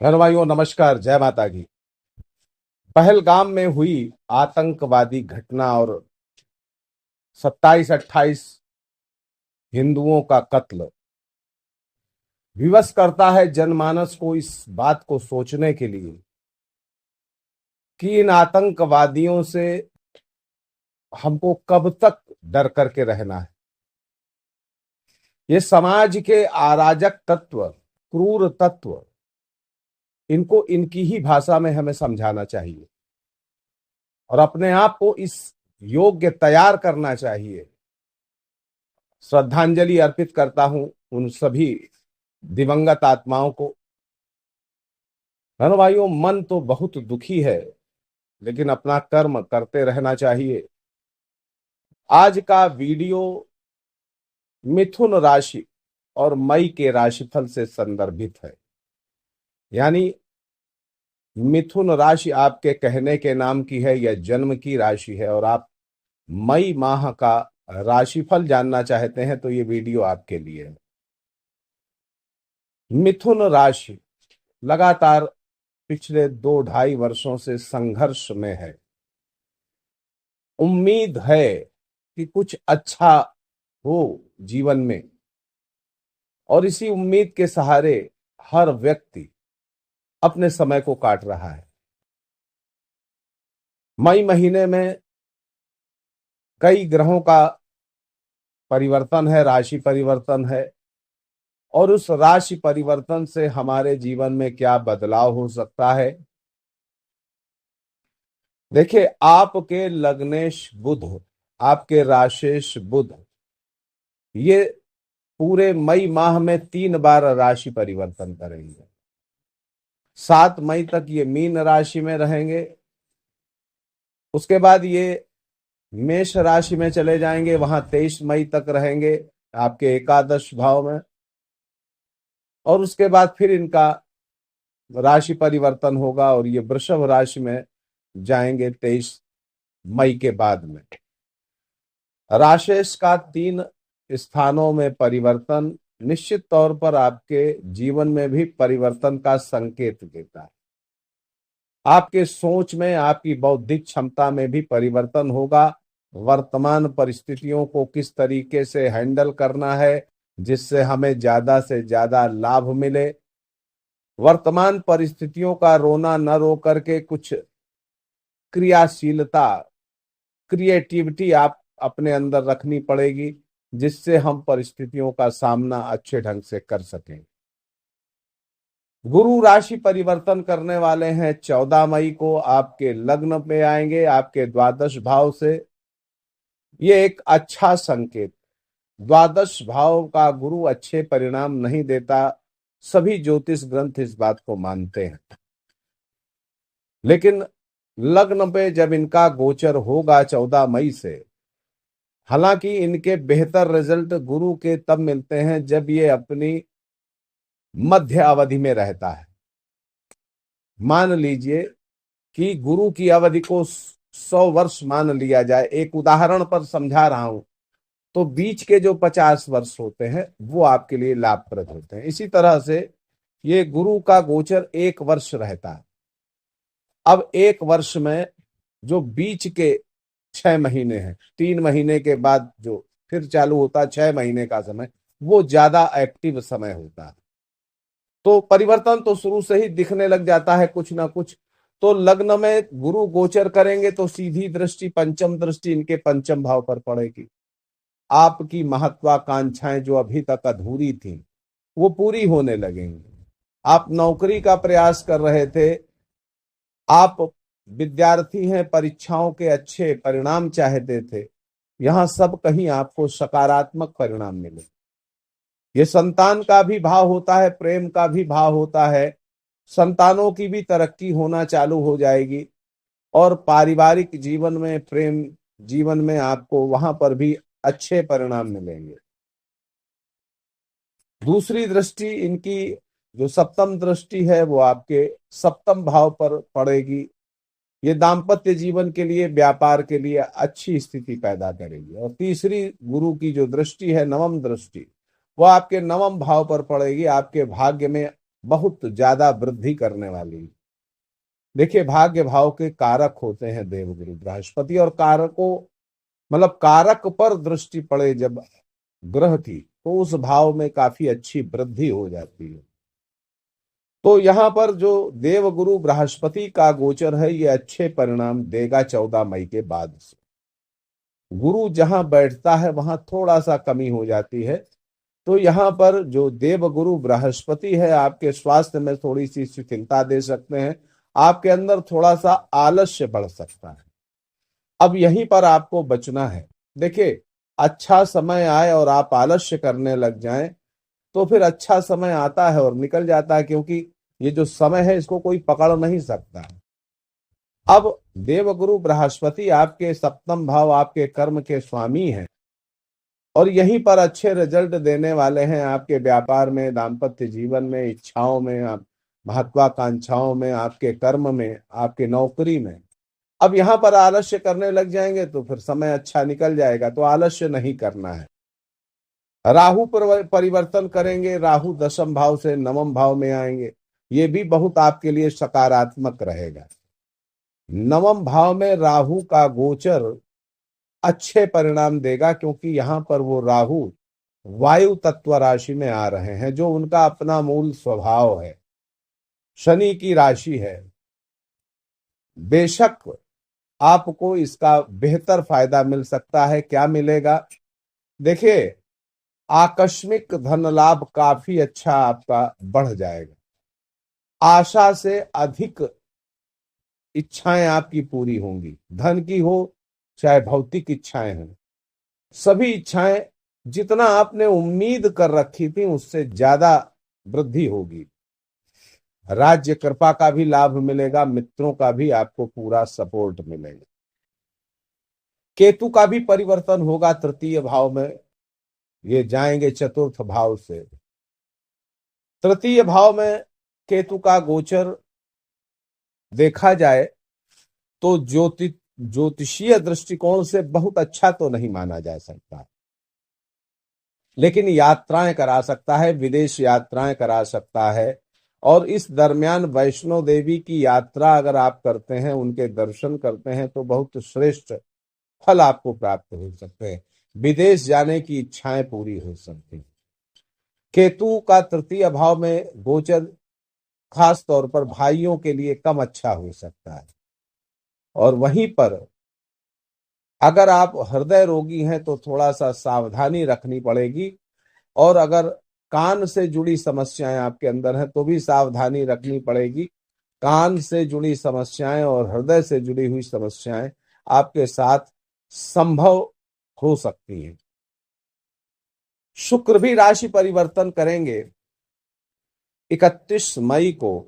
बहन भाइयों नमस्कार, जय माता की। पहलगाम में हुई आतंकवादी घटना और 27-28 हिंदुओं का कत्ल विवश करता है जनमानस को इस बात को सोचने के लिए कि इन आतंकवादियों से हमको कब तक डर करके रहना है। ये समाज के अराजक तत्व, क्रूर तत्व, इनको इनकी ही भाषा में हमें समझाना चाहिए और अपने आप को इस योग्य तैयार करना चाहिए। श्रद्धांजलि अर्पित करता हूं उन सभी दिवंगत आत्माओं को। बहनों भाइयों, मन तो बहुत दुखी है, लेकिन अपना कर्म करते रहना चाहिए। आज का वीडियो मिथुन राशि और मई के राशिफल से संदर्भित है। यानी मिथुन राशि आपके कहने के नाम की है या जन्म की राशि है और आप मई माह का राशिफल जानना चाहते हैं तो ये वीडियो आपके लिए है। मिथुन राशि लगातार पिछले 2-2.5 वर्षों से संघर्ष में है। उम्मीद है कि कुछ अच्छा हो जीवन में और इसी उम्मीद के सहारे हर व्यक्ति अपने समय को काट रहा है। मई महीने में कई ग्रहों का परिवर्तन है, राशि परिवर्तन है और उस राशि परिवर्तन से हमारे जीवन में क्या बदलाव हो सकता है। देखिए, आपके लग्नेश बुध, आपके राशेश बुध, ये पूरे मई माह में 3 बार राशि परिवर्तन करेंगे। 7 मई तक ये मीन राशि में रहेंगे, उसके बाद ये मेष राशि में चले जाएंगे, वहां 23 मई तक रहेंगे आपके एकादश भाव में, और उसके बाद फिर इनका राशि परिवर्तन होगा और ये वृषभ राशि में जाएंगे 23 मई के बाद में। राशेष का 3 स्थानों में परिवर्तन निश्चित तौर पर आपके जीवन में भी परिवर्तन का संकेत देता है। आपके सोच में, आपकी बौद्धिक क्षमता में भी परिवर्तन होगा। वर्तमान परिस्थितियों को किस तरीके से हैंडल करना है जिससे हमें ज्यादा से ज्यादा लाभ मिले। वर्तमान परिस्थितियों का रोना न रो करके कुछ क्रियाशीलता, क्रिएटिविटी आप अपने अंदर रखनी पड़ेगी जिससे हम परिस्थितियों का सामना अच्छे ढंग से कर सकें। गुरु राशि परिवर्तन करने वाले हैं 14 मई को, आपके लग्न पे आएंगे आपके द्वादश भाव से। ये एक अच्छा संकेत। द्वादश भाव का गुरु अच्छे परिणाम नहीं देता, सभी ज्योतिष ग्रंथ इस बात को मानते हैं। लेकिन लग्न पे जब इनका गोचर होगा 14 मई से, हालांकि इनके बेहतर रिजल्ट गुरु के तब मिलते हैं जब ये अपनी मध्य अवधि में रहता है। मान लीजिए कि गुरु की अवधि को 100 वर्ष मान लिया जाए, एक उदाहरण पर समझा रहा हूं, तो बीच के जो 50 वर्ष होते हैं वो आपके लिए लाभप्रद होते हैं। इसी तरह से ये गुरु का गोचर 1 वर्ष रहता है। अब 1 वर्ष में जो बीच के 6 महीने हैं, 3 महीने के बाद जो फिर चालू होता है 6 महीने का समय, वो ज्यादा एक्टिव समय होता है। तो परिवर्तन तो शुरू से ही दिखने लग जाता है कुछ ना कुछ। तो लग्न में गुरु गोचर करेंगे तो सीधी दृष्टि, पंचम दृष्टि इनके पंचम भाव पर पड़ेगी। आपकी महत्वाकांक्षाएं जो अभी तक अधूरी थी वो पूरी होने लगेंगी। आप नौकरी का प्रयास कर रहे थे, आप विद्यार्थी हैं, परीक्षाओं के अच्छे परिणाम चाहते थे, यहां सब कहीं आपको सकारात्मक परिणाम मिले। ये संतान का भी भाव होता है, प्रेम का भी भाव होता है। संतानों की भी तरक्की होना चालू हो जाएगी और पारिवारिक जीवन में, प्रेम जीवन में आपको वहां पर भी अच्छे परिणाम मिलेंगे। दूसरी दृष्टि इनकी जो सप्तम दृष्टि है वो आपके सप्तम भाव पर पड़ेगी। ये दाम्पत्य जीवन के लिए, व्यापार के लिए अच्छी स्थिति पैदा करेगी। और तीसरी गुरु की जो दृष्टि है, नवम दृष्टि, वो आपके नवम भाव पर पड़ेगी। आपके भाग्य में बहुत ज्यादा वृद्धि करने वाली। देखिए, भाग्य भाव के कारक होते हैं देवगुरु बृहस्पति, और कारकों मतलब कारक पर दृष्टि पड़े जब ग्रह की, तो उस भाव में काफी अच्छी वृद्धि हो जाती है। तो यहाँ पर जो देवगुरु बृहस्पति का गोचर है, ये अच्छे परिणाम देगा 14 मई के बाद से। गुरु जहां बैठता है वहां थोड़ा सा कमी हो जाती है। तो यहाँ पर जो देवगुरु बृहस्पति है, आपके स्वास्थ्य में थोड़ी सी शिथिलता दे सकते हैं। आपके अंदर थोड़ा सा आलस्य बढ़ सकता है। अब यहीं पर आपको बचना है। देखिए, अच्छा समय आए और आप आलस्य करने लग जाएं, तो फिर अच्छा समय आता है और निकल जाता है, क्योंकि ये जो समय है इसको कोई पकड़ नहीं सकता। अब देवगुरु बृहस्पति आपके सप्तम भाव, आपके कर्म के स्वामी हैं, और यहीं पर अच्छे रिजल्ट देने वाले हैं आपके व्यापार में, दाम्पत्य जीवन में, इच्छाओं में, आप महत्वाकांक्षाओं में, आपके कर्म में, आपके नौकरी में। अब यहां पर आलस्य करने लग जाएंगे तो फिर समय अच्छा निकल जाएगा, तो आलस्य नहीं करना है। राहु परिवर्तन करेंगे, राहु दशम भाव से नवम भाव में आएंगे, ये भी बहुत आपके लिए सकारात्मक रहेगा। नवम भाव में राहु का गोचर अच्छे परिणाम देगा, क्योंकि यहां पर वो राहु वायु तत्व राशि में आ रहे हैं, जो उनका अपना मूल स्वभाव है, शनि की राशि है। बेशक आपको इसका बेहतर फायदा मिल सकता है। क्या मिलेगा? देखिए, आकस्मिक धन लाभ काफी अच्छा आपका बढ़ जाएगा। आशा से अधिक इच्छाएं आपकी पूरी होंगी, धन की हो चाहे भौतिक इच्छाएं हों। सभी इच्छाएं जितना आपने उम्मीद कर रखी थी उससे ज्यादा वृद्धि होगी। राज्य कृपा का भी लाभ मिलेगा, मित्रों का भी आपको पूरा सपोर्ट मिलेगा। केतु का भी परिवर्तन होगा तृतीय भाव में, ये जाएंगे चतुर्थ भाव से। तृतीय भाव में केतु का गोचर देखा जाए तो ज्योतिषीय दृष्टिकोण से बहुत अच्छा तो नहीं माना जा सकता, लेकिन यात्राएं करा सकता है, विदेश यात्राएं करा सकता है। और इस दरमियान वैष्णो देवी की यात्रा अगर आप करते हैं, उनके दर्शन करते हैं, तो बहुत श्रेष्ठ फल आपको प्राप्त हो सकते हैं। विदेश जाने की इच्छाएं पूरी हो सकती हैं। केतु का तृतीय भाव में गोचर खास तौर पर भाइयों के लिए कम अच्छा हो सकता है। और वहीं पर अगर आप हृदय रोगी हैं तो थोड़ा सा सावधानी रखनी पड़ेगी, और अगर कान से जुड़ी समस्याएं आपके अंदर हैं तो भी सावधानी रखनी पड़ेगी। कान से जुड़ी समस्याएं और हृदय से जुड़ी हुई समस्याएं आपके साथ संभव हो सकती हैं। शुक्र भी राशि परिवर्तन करेंगे 31 मई को।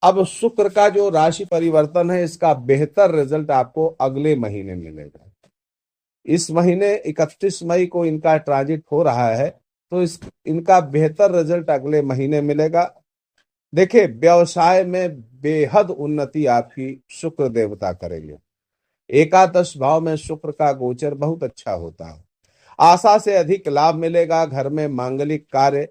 अब शुक्र का जो राशि परिवर्तन है, इसका बेहतर रिजल्ट आपको अगले महीने मिलेगा। इस महीने 31 मई को इनका ट्रांजिट हो रहा है, तो इनका बेहतर रिजल्ट अगले महीने मिलेगा। देखिए, व्यवसाय में बेहद उन्नति आपकी शुक्र देवता करेंगे। एकादश भाव में शुक्र का गोचर बहुत अच्छा होता है। आशा से अधिक लाभ मिलेगा। घर में मांगलिक कार्य,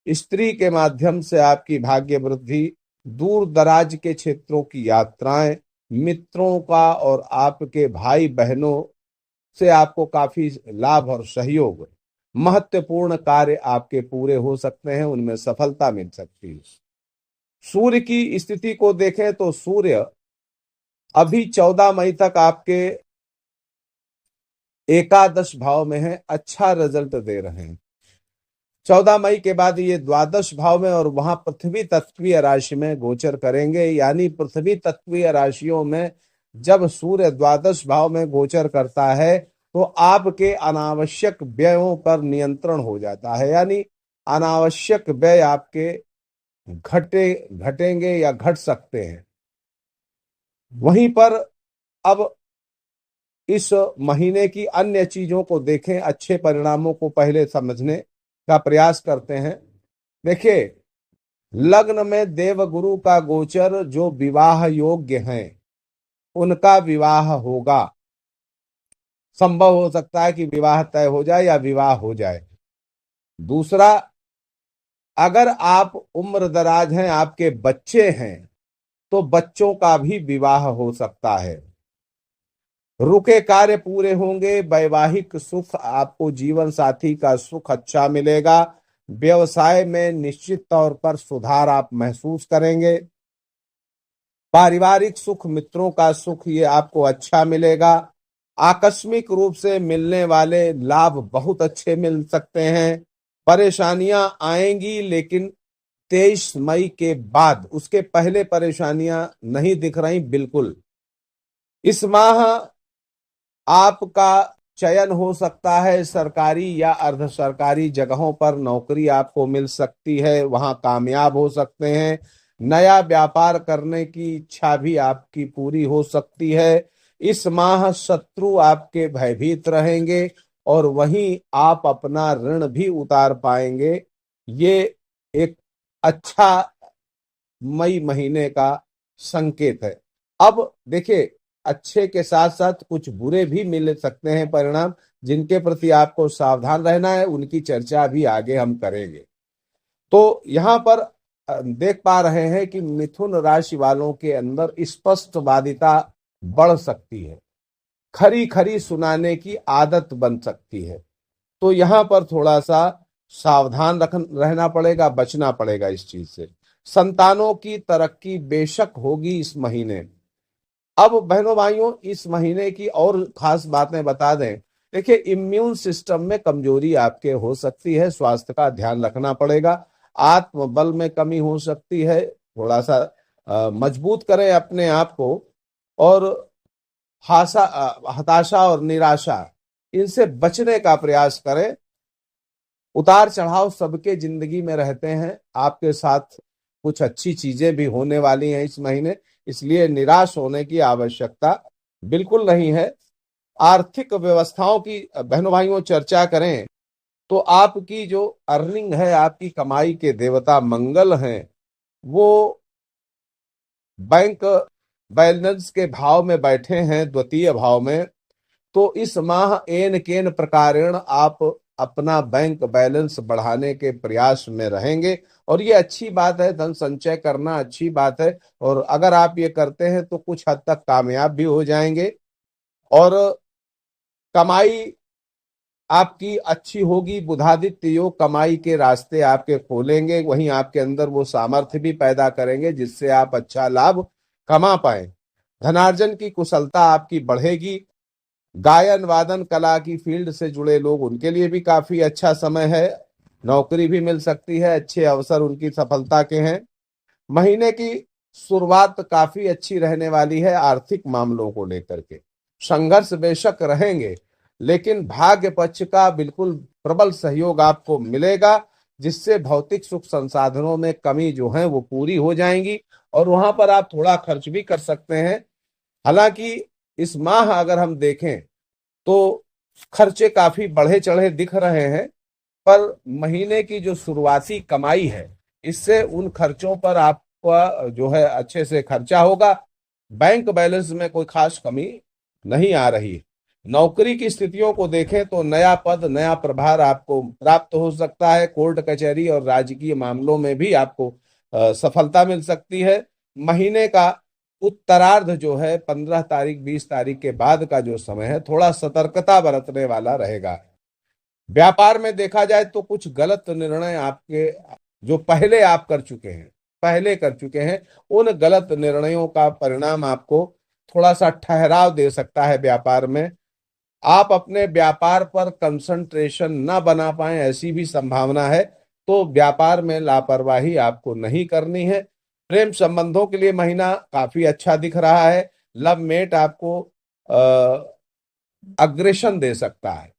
स्त्री के माध्यम से आपकी भाग्य वृद्धि, दूर दराज के क्षेत्रों की यात्राएं, मित्रों का और आपके भाई बहनों से आपको काफी लाभ और सहयोग, महत्वपूर्ण कार्य आपके पूरे हो सकते हैं, उनमें सफलता मिल सकती है। सूर्य की स्थिति को देखें तो सूर्य अभी 14 मई तक आपके एकादश भाव में है, अच्छा रिजल्ट दे रहे हैं। 14 मई के बाद ये द्वादश भाव में और वहां पृथ्वी तत्वीय राशि में गोचर करेंगे। यानी पृथ्वी तत्वीय राशियों में जब सूर्य द्वादश भाव में गोचर करता है तो आपके अनावश्यक व्ययों पर नियंत्रण हो जाता है। यानी अनावश्यक व्यय आपके घटेंगे या घट सकते हैं। वहीं पर अब इस महीने की अन्य चीजों को देखें, अच्छे परिणामों को पहले समझने का प्रयास करते हैं। देखिए, लग्न में देवगुरु का गोचर, जो विवाह योग्य हैं उनका विवाह होगा। संभव हो सकता है कि विवाह तय हो जाए या विवाह हो जाए। दूसरा, अगर आप उम्र दराज हैं, आपके बच्चे हैं, तो बच्चों का भी विवाह हो सकता है। रुके कार्य पूरे होंगे। वैवाहिक सुख, आपको जीवन साथी का सुख अच्छा मिलेगा। व्यवसाय में निश्चित तौर पर सुधार आप महसूस करेंगे। पारिवारिक सुख, मित्रों का सुख, ये आपको अच्छा मिलेगा। आकस्मिक रूप से मिलने वाले लाभ बहुत अच्छे मिल सकते हैं। परेशानियां आएंगी, लेकिन 23 मई के बाद, उसके पहले परेशानियां नहीं दिख रही बिल्कुल। इस माह आपका चयन हो सकता है, सरकारी या अर्ध सरकारी जगहों पर नौकरी आपको मिल सकती है, वहां कामयाब हो सकते हैं। नया व्यापार करने की इच्छा भी आपकी पूरी हो सकती है। इस माह शत्रु आपके भयभीत रहेंगे और वहीं आप अपना ऋण भी उतार पाएंगे। ये एक अच्छा मई महीने का संकेत है। अब देखिए, अच्छे के साथ साथ कुछ बुरे भी मिल सकते हैं परिणाम, जिनके प्रति आपको सावधान रहना है। उनकी चर्चा भी आगे हम करेंगे। तो यहाँ पर देख पा रहे हैं कि मिथुन राशि वालों के अंदर स्पष्टवादिता बढ़ सकती है। खरी खरी सुनाने की आदत बन सकती है। तो यहाँ पर थोड़ा सा सावधान रहना पड़ेगा, बचना पड़ेगा इस चीज से। संतानों की तरक्की बेशक होगी इस महीने। अब बहनों भाइयों, इस महीने की और खास बातें बता दें। देखिए, इम्यून सिस्टम में कमजोरी आपके हो सकती है, स्वास्थ्य का ध्यान रखना पड़ेगा। आत्मबल में कमी हो सकती है, थोड़ा सा मजबूत करें अपने आप को। और हताशा और निराशा, इनसे बचने का प्रयास करें। उतार चढ़ाव सबके जिंदगी में रहते हैं, आपके साथ कुछ अच्छी चीजें भी होने वाली हैं इस महीने, इसलिए निराश होने की आवश्यकता बिल्कुल नहीं है। आर्थिक व्यवस्थाओं की बहनों भाइयों चर्चा करें तो आपकी जो अर्निंग है, आपकी कमाई के देवता मंगल हैं, वो बैंक बैलेंस के भाव में बैठे हैं, द्वितीय भाव में। तो इस माह एन केन प्रकारेण आप अपना बैंक बैलेंस बढ़ाने के प्रयास में रहेंगे, और ये अच्छी बात है। धन संचय करना अच्छी बात है, और अगर आप ये करते हैं तो कुछ हद तक कामयाब भी हो जाएंगे। और कमाई आपकी अच्छी होगी। बुधादित्य योग कमाई के रास्ते आपके खोलेंगे, वहीं आपके अंदर वो सामर्थ्य भी पैदा करेंगे जिससे आप अच्छा लाभ कमा पाए। धनार्जन की कुशलता आपकी बढ़ेगी। गायन वादन कला की फील्ड से जुड़े लोग, उनके लिए भी काफी अच्छा समय है। नौकरी भी मिल सकती है, अच्छे अवसर उनकी सफलता के हैं। महीने की शुरुआत काफी अच्छी रहने वाली है। आर्थिक मामलों को लेकर के संघर्ष बेशक रहेंगे, लेकिन भाग्य पक्ष का बिल्कुल प्रबल सहयोग आपको मिलेगा, जिससे भौतिक सुख संसाधनों में कमी जो है वो पूरी हो जाएंगी, और वहां पर आप थोड़ा खर्च भी कर सकते हैं। हालांकि इस माह अगर हम देखें तो खर्चे काफी बढ़े चढ़े दिख रहे हैं, पर महीने की जो शुरुआती कमाई है, इससे उन खर्चों पर आपका जो है अच्छे से खर्चा होगा। बैंक बैलेंस में कोई खास कमी नहीं आ रही है। नौकरी की स्थितियों को देखें तो नया पद, नया प्रभार आपको प्राप्त हो सकता है। कोर्ट कचहरी और राजकीय मामलों में भी आपको सफलता मिल सकती है। महीने का उत्तरार्ध जो है 15 तारीख 20 तारीख के बाद का जो समय है, थोड़ा सतर्कता बरतने वाला रहेगा। व्यापार में देखा जाए तो कुछ गलत निर्णय आपके जो पहले कर चुके हैं, उन गलत निर्णयों का परिणाम आपको थोड़ा सा ठहराव दे सकता है व्यापार में। आप अपने व्यापार पर कंसंट्रेशन न बना पाए, ऐसी भी संभावना है। तो व्यापार में लापरवाही आपको नहीं करनी है। प्रेम संबंधों के लिए महीना काफी अच्छा दिख रहा है। लव मेट आपको अग्रेशन दे सकता है।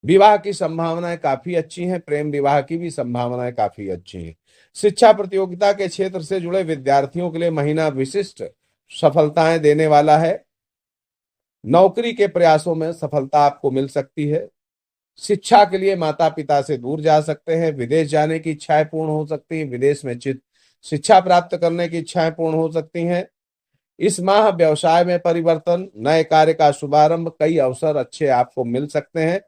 विवाह की संभावनाएं काफी अच्छी हैं, प्रेम विवाह की भी संभावनाएं काफी अच्छी हैं। शिक्षा प्रतियोगिता के क्षेत्र से जुड़े विद्यार्थियों के लिए महीना विशिष्ट सफलताएं देने वाला है। नौकरी के प्रयासों में सफलता आपको मिल सकती है। शिक्षा के लिए माता पिता से दूर जा सकते हैं। विदेश जाने की इच्छाएं पूर्ण हो सकती हैं। विदेश में शिक्षा प्राप्त करने की इच्छाएं पूर्ण हो सकती हैं। इस माह व्यवसाय में परिवर्तन, नए कार्य का शुभारंभ, कई अवसर अच्छे आपको मिल सकते हैं।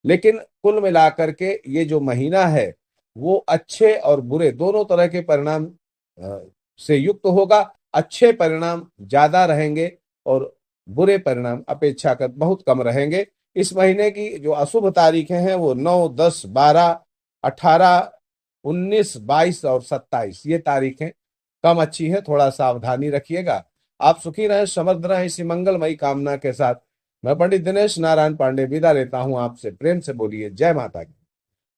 लेकिन कुल मिलाकर के ये जो महीना है वो अच्छे और बुरे दोनों तरह के परिणाम अ, से युक्त होगा। अच्छे परिणाम ज्यादा रहेंगे और बुरे परिणाम अपेक्षाकृत बहुत कम रहेंगे। इस महीने की जो अशुभ तारीखें हैं वो 9, 10, 12, 18, 19, 22 और 27 ये तारीखें कम अच्छी हैं, थोड़ा सावधानी रखिएगा। आप सुखी रहें, समृद्ध रहें, इसी मंगलमयी कामना के साथ मैं पंडित दिनेश नारायण पांडे विदा लेता हूं आपसे। प्रेम से बोलिए जय माता की।